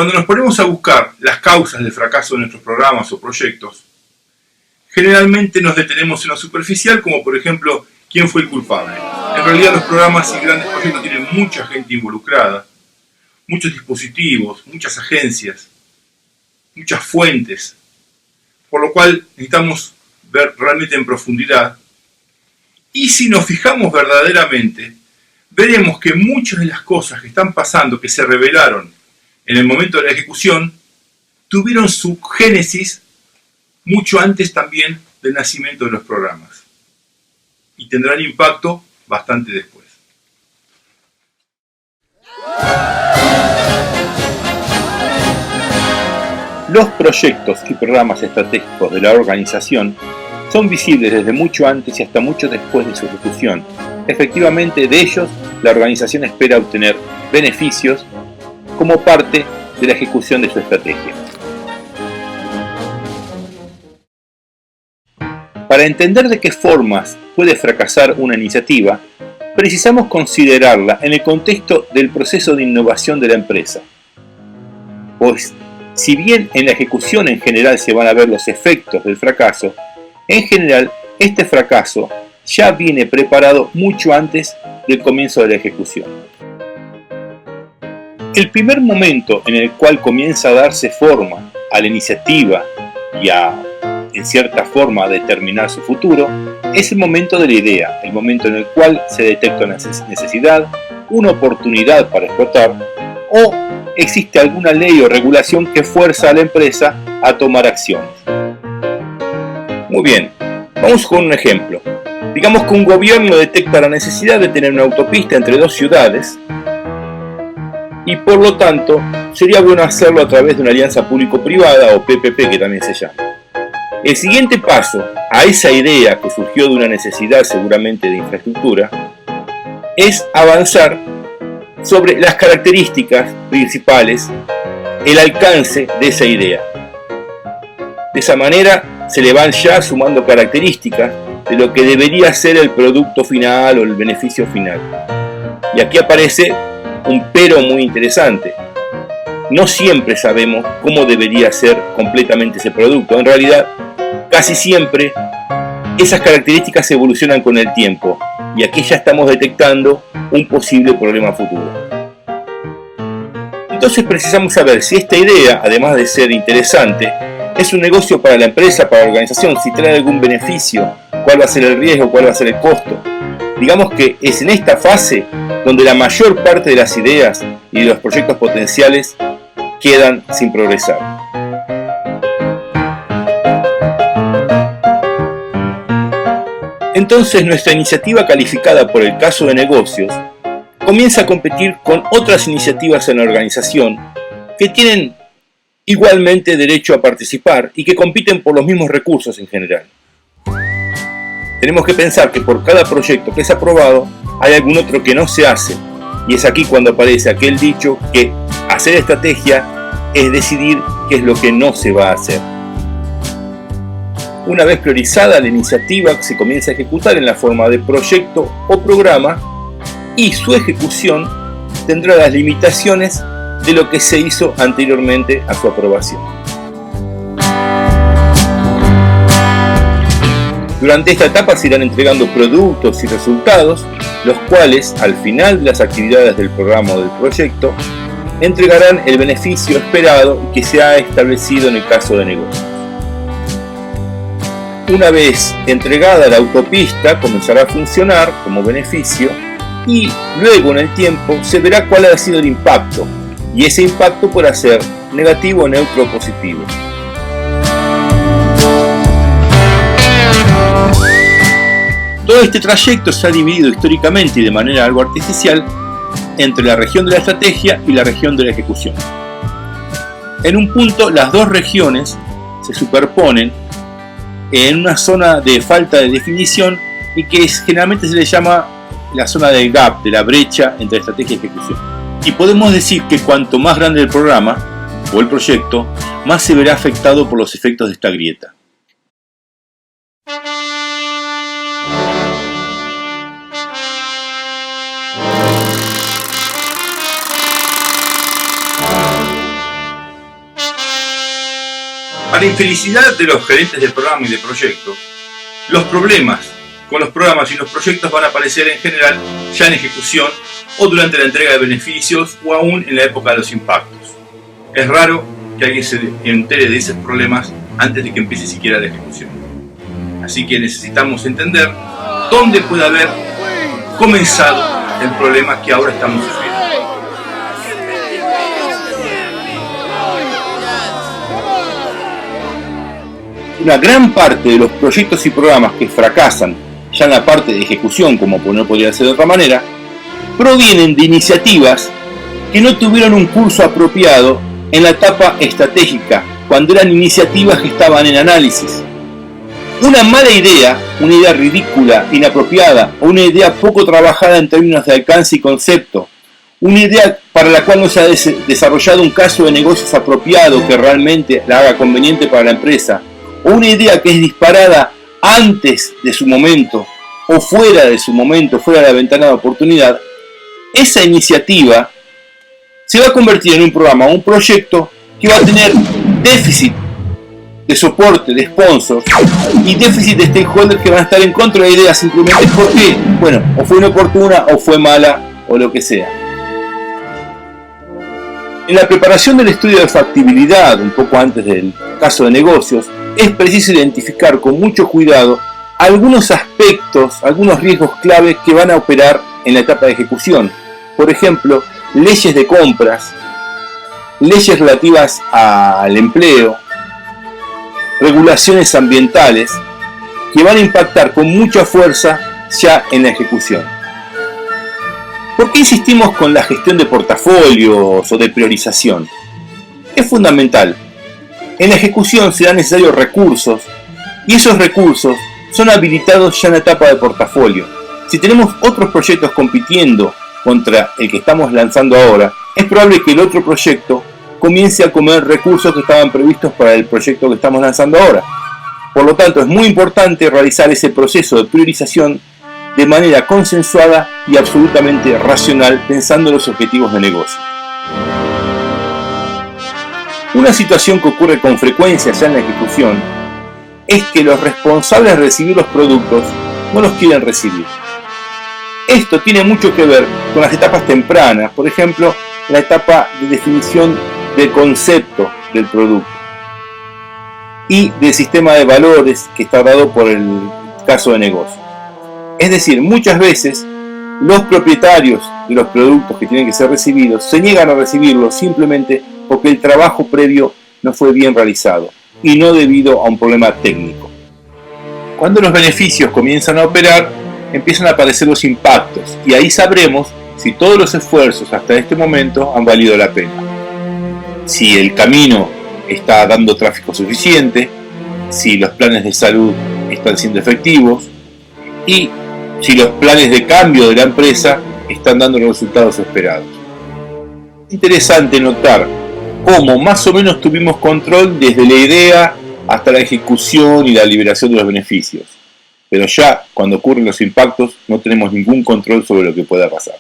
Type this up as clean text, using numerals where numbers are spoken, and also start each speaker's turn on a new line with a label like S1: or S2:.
S1: Cuando nos ponemos a buscar las causas del fracaso de nuestros programas o proyectos, generalmente nos detenemos en lo superficial, como por ejemplo, ¿quién fue el culpable? En realidad los programas y grandes proyectos tienen mucha gente involucrada, muchos dispositivos, muchas agencias, muchas fuentes, por lo cual necesitamos ver realmente en profundidad. Y si nos fijamos verdaderamente, veremos que muchas de las cosas que están pasando, que se revelaron en el momento de la ejecución, tuvieron su génesis mucho antes también del nacimiento de los programas. Y tendrán impacto bastante después.
S2: Los proyectos y programas estratégicos de la organización son visibles desde mucho antes y hasta mucho después de su ejecución. Efectivamente, de ellos, la organización espera obtener beneficios como parte de la ejecución de su estrategia. Para entender de qué formas puede fracasar una iniciativa, precisamos considerarla en el contexto del proceso de innovación de la empresa. Pues, si bien en la ejecución en general se van a ver los efectos del fracaso, en general este fracaso ya viene preparado mucho antes del comienzo de la ejecución. El primer momento en el cual comienza a darse forma a la iniciativa y en cierta forma, a determinar su futuro, es el momento de la idea, el momento en el cual se detecta una necesidad, una oportunidad para explotar, o existe alguna ley o regulación que fuerza a la empresa a tomar acciones. Muy bien, vamos con un ejemplo. Digamos que un gobierno detecta la necesidad de tener una autopista entre dos ciudades y por lo tanto sería bueno hacerlo a través de una alianza público-privada o PPP que también se llama. El siguiente paso a esa idea que surgió de una necesidad seguramente de infraestructura es avanzar sobre las características principales, el alcance de esa idea. De esa manera se le van ya sumando características de lo que debería ser el producto final o el beneficio final. Y aquí aparece un pero muy interesante. No siempre sabemos cómo debería ser completamente ese producto. En realidad, casi siempre esas características evolucionan con el tiempo y aquí ya estamos detectando un posible problema futuro. Entonces precisamos saber si esta idea, además de ser interesante, es un negocio para la empresa, para la organización, si trae algún beneficio, cuál va a ser el riesgo, cuál va a ser el costo. Digamos que es en esta fase donde la mayor parte de las ideas y de los proyectos potenciales quedan sin progresar. Entonces nuestra iniciativa calificada por el caso de negocios comienza a competir con otras iniciativas en la organización que tienen igualmente derecho a participar y que compiten por los mismos recursos en general. Tenemos que pensar que por cada proyecto que es aprobado hay algún otro que no se hace y es aquí cuando aparece aquel dicho que hacer estrategia es decidir qué es lo que no se va a hacer. Una vez priorizada la iniciativa se comienza a ejecutar en la forma de proyecto o programa y su ejecución tendrá las limitaciones de lo que se hizo anteriormente a su aprobación. Durante esta etapa se irán entregando productos y resultados, los cuales al final de las actividades del programa o del proyecto entregarán el beneficio esperado que se ha establecido en el caso de negocio. Una vez entregada la autopista, comenzará a funcionar como beneficio y luego en el tiempo se verá cuál ha sido el impacto y ese impacto podrá ser negativo, neutro o positivo. Todo este trayecto se ha dividido históricamente y de manera algo artificial entre la región de la estrategia y la región de la ejecución. En un punto las dos regiones se superponen en una zona de falta de definición y que generalmente se le llama la zona del gap, de la brecha entre estrategia y ejecución. Y podemos decir que cuanto más grande el programa o el proyecto, más se verá afectado por los efectos de esta grieta.
S1: Para infelicidad de los gerentes del programa y de proyecto, los problemas con los programas y los proyectos van a aparecer en general ya en ejecución o durante la entrega de beneficios o aún en la época de los impactos. Es raro que alguien se entere de esos problemas antes de que empiece siquiera la ejecución. Así que necesitamos entender dónde puede haber comenzado el problema que ahora estamos sufriendo.
S2: Una gran parte de los proyectos y programas que fracasan ya en la parte de ejecución, como no podría ser de otra manera, provienen de iniciativas que no tuvieron un curso apropiado en la etapa estratégica, cuando eran iniciativas que estaban en análisis. Una mala idea, una idea ridícula, inapropiada, o una idea poco trabajada en términos de alcance y concepto, una idea para la cual no se ha desarrollado un caso de negocios apropiado que realmente la haga conveniente para la empresa, o una idea que es disparada antes de su momento o fuera de su momento, fuera de la ventana de oportunidad, esa iniciativa se va a convertir en un programa o un proyecto que va a tener déficit de soporte, de sponsors y déficit de stakeholders que van a estar en contra de la idea simplemente porque, bueno, o fue inoportuna o fue mala o lo que sea. En la preparación del estudio de factibilidad, un poco antes del caso de negocios, es preciso identificar con mucho cuidado algunos aspectos, algunos riesgos clave que van a operar en la etapa de ejecución. Por ejemplo, leyes de compras, leyes relativas al empleo, regulaciones ambientales que van a impactar con mucha fuerza ya en la ejecución. ¿Por qué insistimos con la gestión de portafolios o de priorización? Es fundamental. En la ejecución serán necesarios recursos y esos recursos son habilitados ya en la etapa de portafolio. Si tenemos otros proyectos compitiendo contra el que estamos lanzando ahora, es probable que el otro proyecto comience a comer recursos que estaban previstos para el proyecto que estamos lanzando ahora. Por lo tanto, es muy importante realizar ese proceso de priorización de manera consensuada y absolutamente racional, pensando en los objetivos de negocio. Una situación que ocurre con frecuencia ya en la ejecución es que los responsables de recibir los productos no los quieren recibir. Esto tiene mucho que ver con las etapas tempranas, por ejemplo, la etapa de definición del concepto del producto y del sistema de valores que está dado por el caso de negocio. Es decir, muchas veces los propietarios de los productos que tienen que ser recibidos se niegan a recibirlos simplemente porque el trabajo previo no fue bien realizado y no debido a un problema técnico. Cuando los beneficios comienzan a operar, empiezan a aparecer los impactos y ahí sabremos si todos los esfuerzos hasta este momento han valido la pena. Si el camino está dando tráfico suficiente, si los planes de salud están siendo efectivos y si los planes de cambio de la empresa están dando los resultados esperados. Interesante notar cómo más o menos tuvimos control desde la idea hasta la ejecución y la liberación de los beneficios. Pero ya cuando ocurren los impactos no tenemos ningún control sobre lo que pueda pasar.